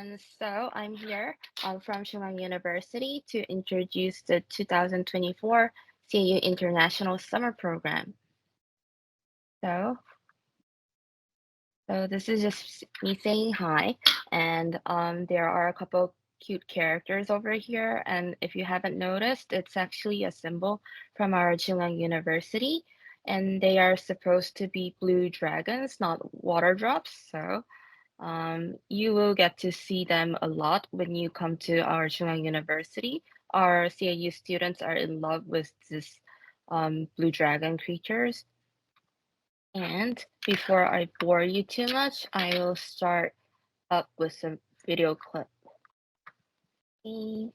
And so I'm here from Chung University to introduce the 2024 CAU International Summer Program. So, so this is just me saying hi, and there are a couple cute characters over here. And if you haven't noticed, it's actually a symbol from our Chung University, and they are supposed to be blue dragons, not water drops. So. You will get to see them a lot when you come to our Chung University. Our CAU students are in love with this blue dragon creatures. And before I bore you too much, I will start up with some video clip. Okay.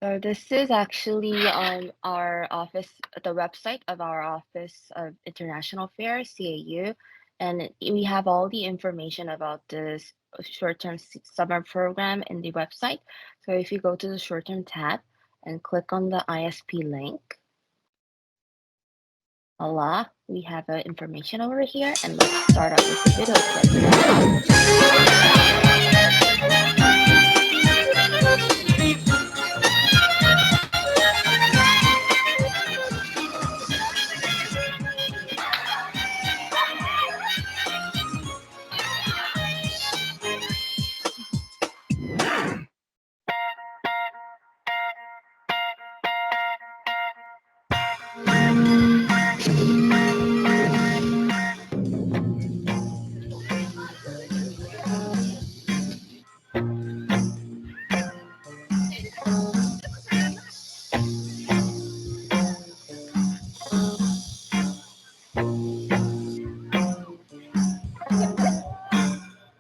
So this is actually on our office, the website of our Office of International Affairs, CAU, and we have all the information about this short-term summer program in the website. So if you go to the short-term tab and click on the ISP link, voila, we have information over here, and let's start out with the video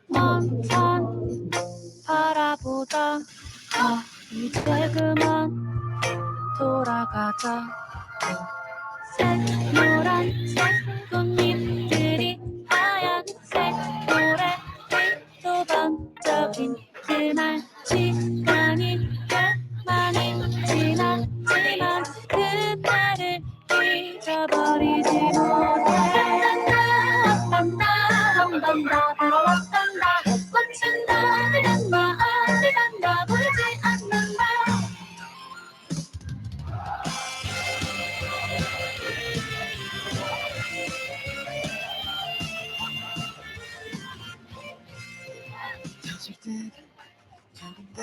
먼산 바라보다 이제 그만 돌아가자 새노란색 꽃잎들이 하얀색 모래빛도 반짝인 그날 시간이 꽤 많이 지났지만 그때를 잊어버리지 못해 왔단다 돌아왔단다 꽃은 나를 마 어디 간다 보이지 않는다 터질 듯 하는데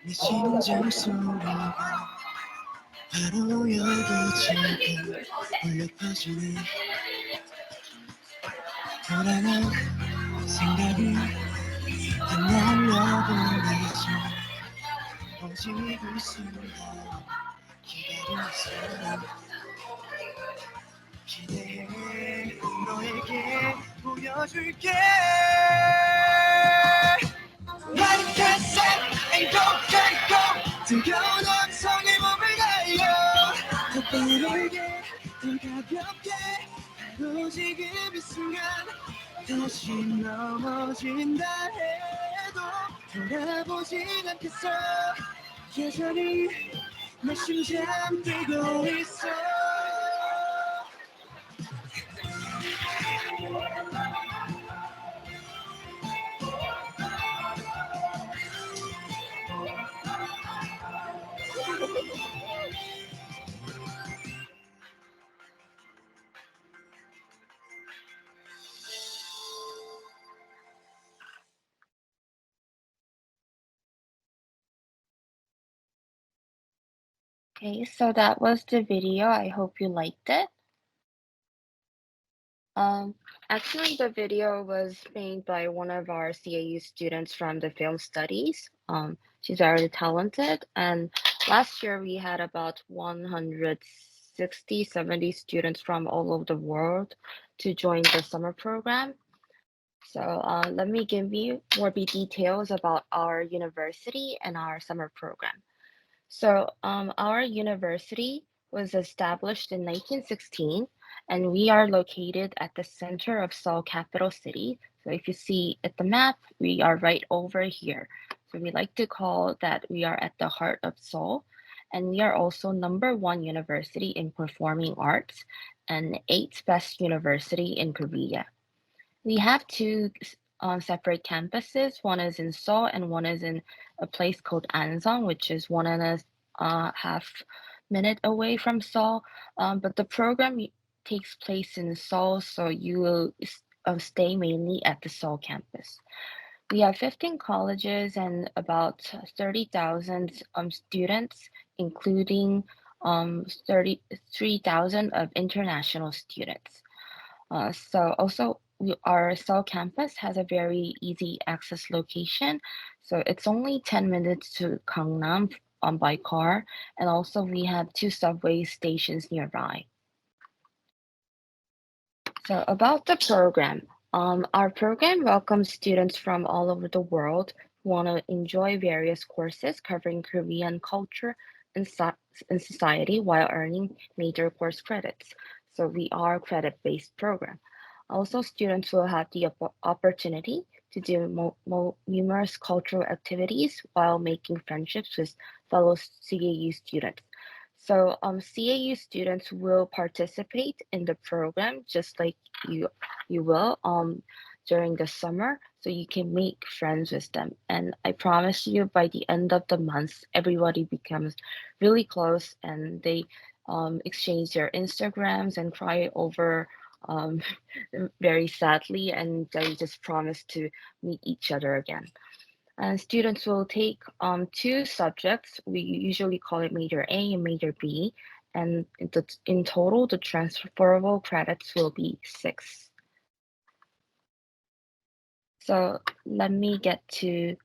내 심장 소리가 바로 여기 지금 울려 퍼지네 불안한 생각이 다 날려보내지 오직 그 순간 기다렸어 기대해 너에게 보여줄게 Run, can't stop and go, can't go 뜨거운 함성에 몸을 달려 더 빠르게 더 가볍게 바로 지금 이 순간 다시 넘어진다 해도 돌아보진 않겠어 여전히 내 심장 뛰고 있어 Okay, so that was the video. I hope you liked it. Um, Actually, the video was made by one of our CAU students from the film studies. She's very talented, and last year we had about 160, 70 students from all over the world to join the summer program. So let me give you more details about our university and our summer program. So our university was established in 1916, and we are located at the center of Seoul capital city. So if you see at the map, we are right over here. So we like to call that we are at the heart of Seoul, and we are also number one university in performing arts and eighth best university in Korea. We have two separate campuses. One is in Seoul and one is in a place called Ansan, which is 1.5 minute away from Seoul. But the program takes place in Seoul, so you will stay mainly at the Seoul campus. We have 15 colleges and about 30,000 students, including 33,000 of international students. So also our Seoul campus has a very easy access location. So it's only 10 minutes to Gangnam by car. And also we have two subway stations nearby. So about the program, our program welcomes students from all over the world who want to enjoy various courses covering Korean culture and, and society while earning major course credits. So we are credit-based program. Also, students will have the opportunity to do numerous cultural activities while making friendships with fellow CAU students. So CAU students will participate in the program just like you you will during the summer, so you can make friends with them. And I promise you, by the end of the month, everybody becomes really close, and they exchange their Instagrams and cry over um, very sadly, and they just promise to meet each other again. And students will take two subjects. We usually call it major A and major B. And in total, the transferable credits will be 6. So let me get to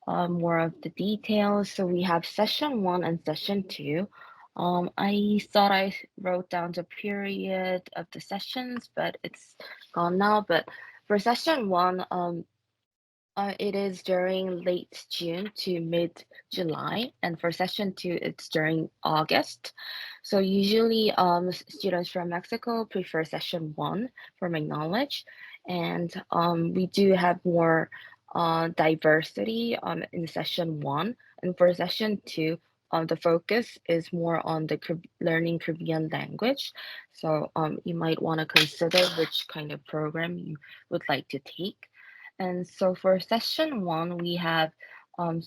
more of the details. So we have session one and session two. I thought I wrote down the period of the sessions, but it's gone now. But for session one, it is during late June to mid-July, and for session two, it's during August. So usually, students from Mexico prefer session one, for my knowledge, and we do have more diversity in session one, and for session two. The focus is more on the learning Korean language. So you might want to consider which kind of program you would like to take. And so for session one, we have um,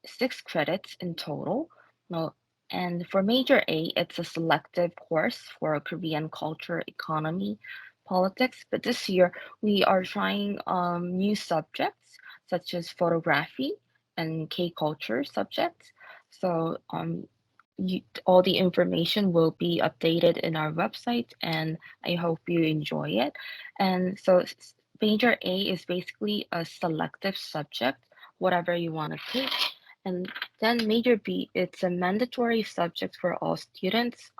6 credits in total. No, and for major A, it's a selective course for Korean culture, economy, politics. But this year, we are trying new subjects such as photography and K culture subjects. So all the information will be updated in our website, and I hope you enjoy it. And so major A is basically a selective subject, whatever you want to take. And then major B, it's a mandatory subject for all students,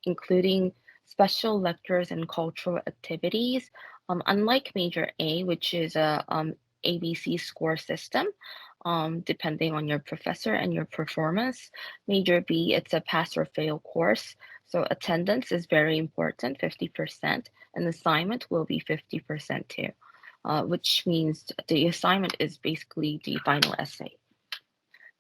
including special lectures and cultural activities. Unlike major A, which is a ABC score system, depending on your professor and your performance. Major B, it's a pass or fail course. So attendance is very important, 50%, and assignment will be 50% too, which means the assignment is basically the final essay.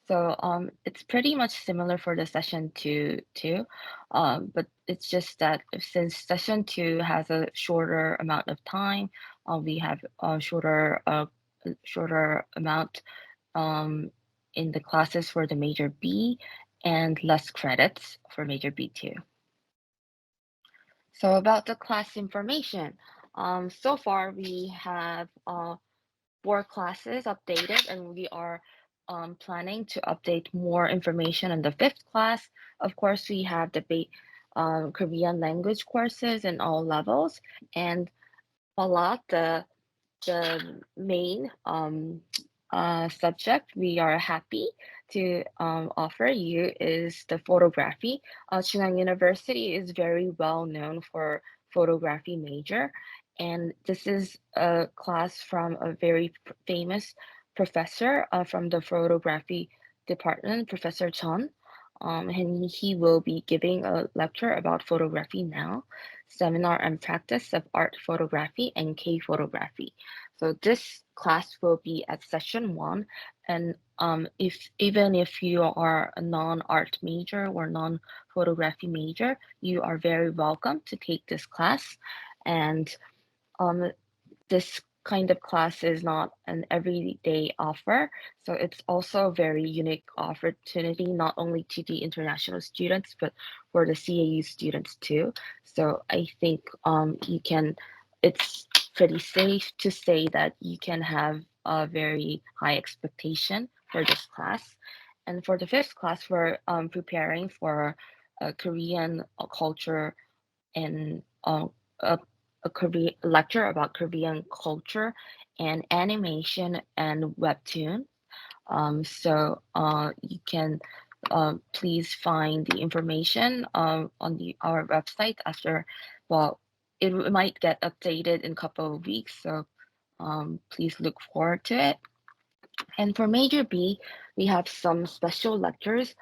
So it's pretty much similar for the session two too, but it's just that since session two has a shorter amount of time, we have a shorter amount um, in the classes for the major B and less credits for major B2. So about the class information, so far we have 4 classes updated, and we are planning to update more information in the 5th class. Of course, we have the Korean language courses in all levels, and a lot the main subject we are happy to offer you is the photography. Chung University is very well known for photography major, and this is a class from a very famous professor from the photography department, Professor Chun. And he will be giving a lecture about photography now, seminar and practice of art photography and K photography. So this class will be at session one, and if even if you are a non-art major or non-photography major, you are very welcome to take this class. And um, this kind of class is not an everyday offer, so it's also a very unique opportunity, not only to the international students, but for the CAU students too. So I think you can, it's pretty safe to say that you can have a very high expectation for this class. And for the fifth class, we're preparing for a Korean culture and a Korean lecture about Korean culture and animation and webtoon. You can please find the information on our website after. Well, it might get updated in a couple of weeks, so please look forward to it. And for Major B, we have some special lectures.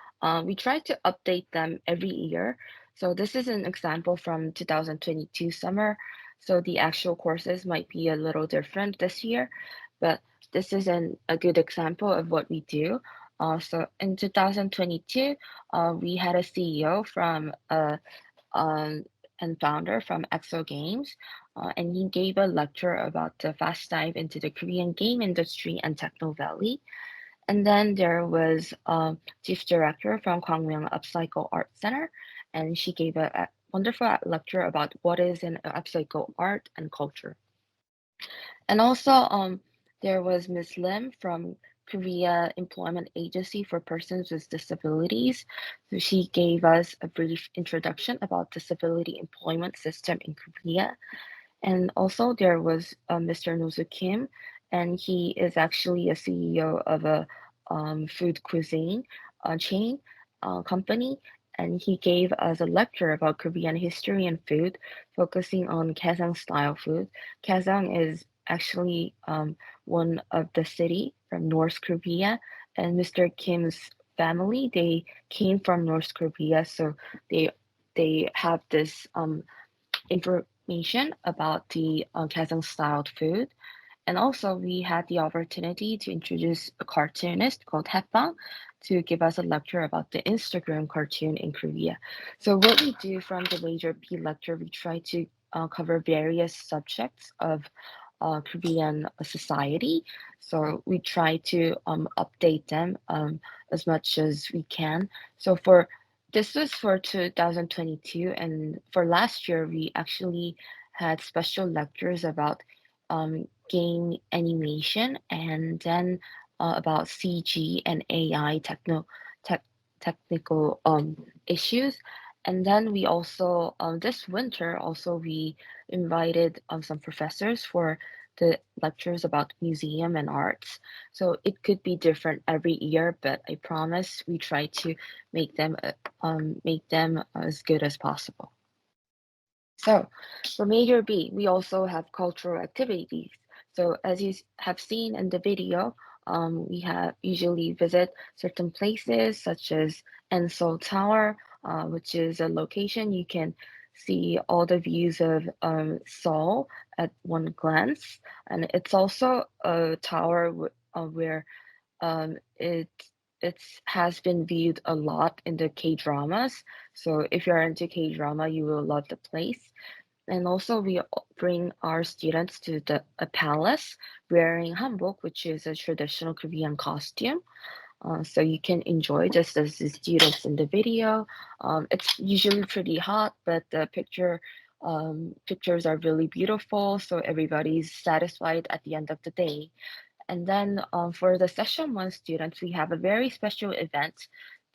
We try to update them every year. So this is an example from 2022 summer. So the actual courses might be a little different this year, but this is a good example of what we do. So in 2022, we had a CEO from um, and founder from EXO Games, and he gave a lecture about the fast dive into the Korean game industry and Techno Valley. And then there was chief director from Gwangmyeong Upcycle Art Center, and she gave a wonderful lecture about what is an upcycle art and culture. And also, there was Ms. Lim from Korea Employment Agency for Persons with Disabilities. So she gave us a brief introduction about disability employment system in Korea. And also there was Mr. Nozu Kim, and he is actually a CEO of a food cuisine chain company. And he gave us a lecture about Korean history and food, focusing on Kaesang style food. Kaesang is actually one of the city from North Korea, and Mr. Kim's family, they came from North Korea, so they they have this information about the Kazakh styled food. And also, we had the opportunity to introduce a cartoonist called Hepbang to give us a lecture about the Instagram cartoon in Korea. So, what we do from the Major P lecture, we try to cover various subjects of Korean society. So we try to update them as much as we can. So for this was for 2022, and for last year we actually had special lectures about game animation, and then about CG and AI tech, technical issues. And then we also this winter also we invited some professors for the lectures about museum and arts. So it could be different every year, but I promise we try to make them as good as possible. So for Major B, we also have cultural activities. So as you have seen in the video, we have usually visit certain places such as Seoul Tower, which is a location you can see all the views of Seoul at one glance. And it's also a tower where it has been viewed a lot in the K dramas. So if you're into K drama, you will love the place. And also, we bring our students to a palace wearing hanbok, which is a traditional Korean costume. So you can enjoy just as the students in the video. It's usually pretty hot, but the pictures are really beautiful, so everybody's satisfied at the end of the day. And then for the session one students, we have a very special event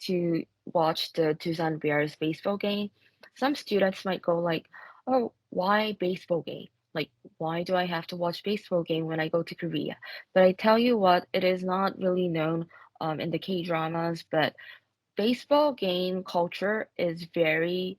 to watch the Tucson Bears baseball game. Some students might go like, "Oh, why baseball game? Like, why do I have to watch baseball game when I go to Korea?" But I tell you what, it is not really known in the K dramas, but baseball game culture is very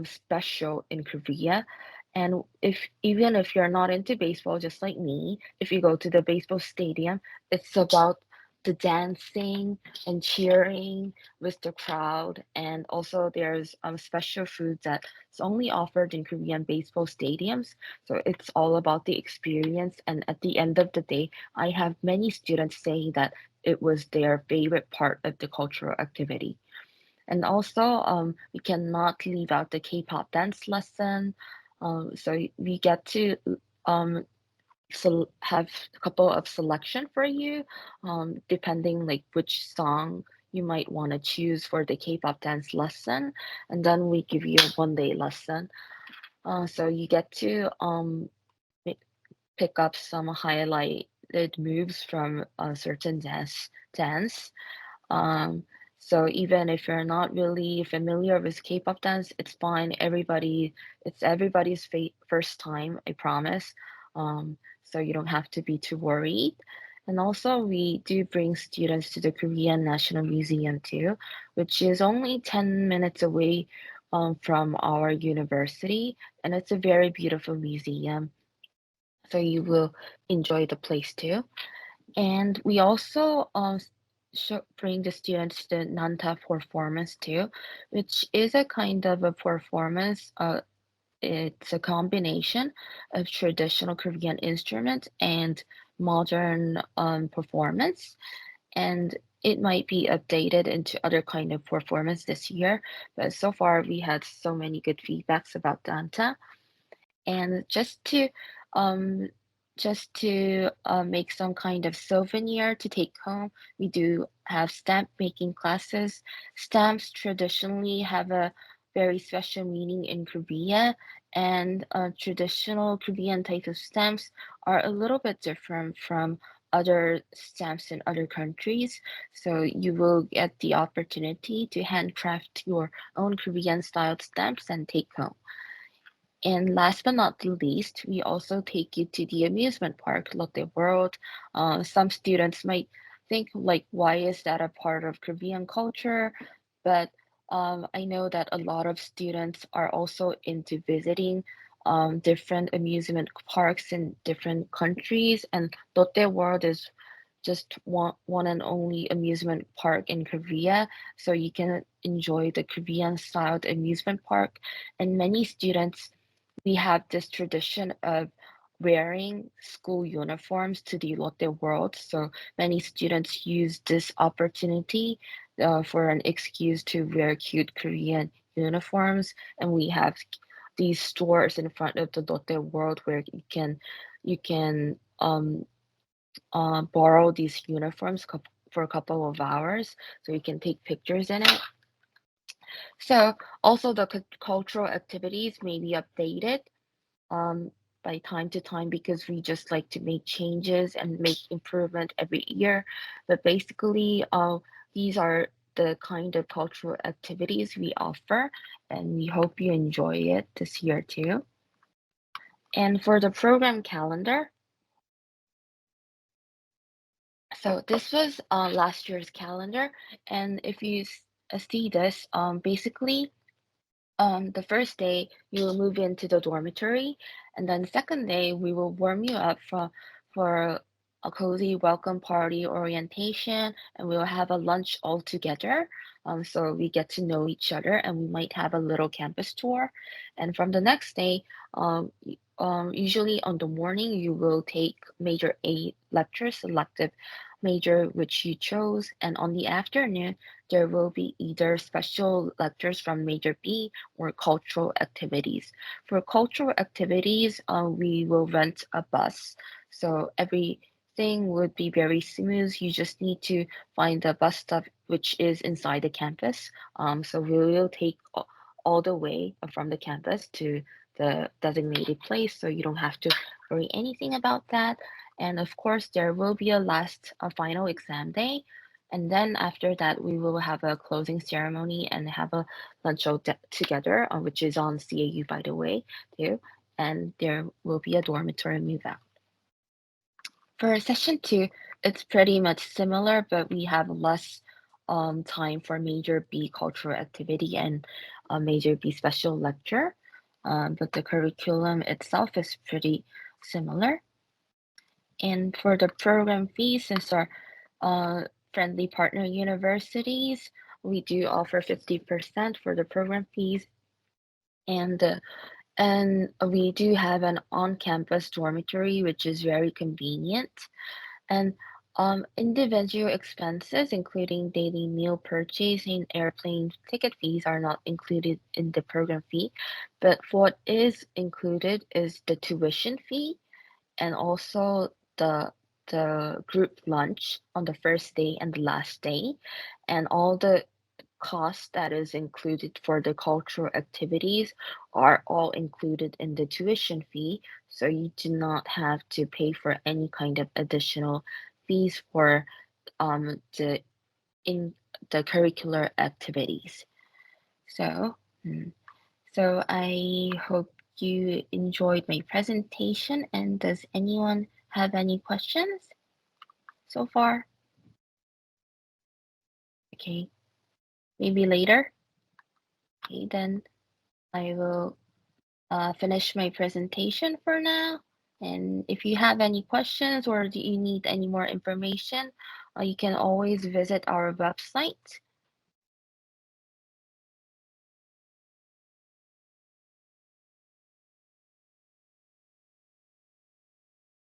special in Korea. And if even if you're not into baseball, just like me, if you go to the baseball stadium, it's about the dancing and cheering with the crowd. And also there's special food that's only offered in Korean baseball stadiums. So it's all about the experience. And at the end of the day, I have many students saying that it was their favorite part of the cultural activity. And also, we cannot leave out the K-pop dance lesson. So we get to um, so have a couple of selection for you, depending like which song you might want to choose for the K-pop dance lesson, and then we give you a 1 day lesson. So you get to pi- pick up some highlighted moves from a certain dance. um, so even if you're not really familiar with K-pop dance, it's fine. It's everybody's first time, I promise. So you don't have to be too worried. And also, we do bring students to the Korean National Museum too, which is only 10 minutes away from our university, and it's a very beautiful museum. So you will enjoy the place too. And we also bring the students to Nanta performance too, which is a kind of a performance. It's a combination of traditional Korean instruments and modern performance. And it might be updated into other kind of performance this year, but so far we had so many good feedbacks about Danta. And um make some kind of souvenir to take home, we do have stamp making classes. Stamps traditionally have a very special meaning in Korea, and traditional Korean types of stamps are a little bit different from other stamps in other countries. So you will get the opportunity to handcraft your own Korean styled stamps and take home. And last but not the least, we also take you to the amusement park, Lotte World. Some students might think, like, why is that a part of Korean culture? But I know that a lot of students are also into visiting different amusement parks in different countries, and Lotte World is just one and only amusement park in Korea. So you can enjoy the Korean styled amusement park. And many students, we have this tradition of wearing school uniforms to the Lotte World. So many students use this opportunity for an excuse to wear cute Korean uniforms. And we have these stores in front of the Lotte World where you can borrow these uniforms for a couple of hours so you can take pictures in it. So also the cultural activities may be updated um, by time to time because we just like to make changes and make improvement every year. But basically, these are the kind of cultural activities we offer, and we hope you enjoy it this year too. And for the program calendar, so this was last year's calendar, and if you see this, basically the first day you will move into the dormitory, and then the second day we will warm you up for a cozy welcome party orientation, and we will have a lunch all together. So we get to know each other, and we might have a little campus tour. And from the next day, usually on the morning you will take major A lectures, selective major which you chose, and on the afternoon there will be either special lectures from major B or cultural activities. For cultural activities, we will rent a bus. So everything would be very smooth. You just need to find the bus stop which is inside the campus. So we will take all the way from the campus to the designated place, so you don't have to worry anything about that. And of course, there will be a final exam day. And then after that, we will have a closing ceremony and have a lunch all together, which is on CAU, by the way, too. And there will be a dormitory move out. For session two, it's pretty much similar, but we have less time for major B cultural activity and a major B special lecture. But the curriculum itself is pretty similar. And for the program fees, since our uh, friendly partner universities, we do offer 50% for the program fees, and we do have an on-campus dormitory, which is very convenient. And individual expenses, including daily meal purchase and airplane ticket fees, are not included in the program fee. But what is included is the tuition fee and also the group lunch on the first day and the last day, and all the costs that is included for the cultural activities are all included in the tuition fee, so you do not have to pay for any kind of additional fees for the in the curricular activities. So, mm, so I hope you enjoyed my presentation, and does anyone have any questions so far? Okay, maybe later. Okay, then I will finish my presentation for now. And if you have any questions or do you need any more information, you can always visit our website.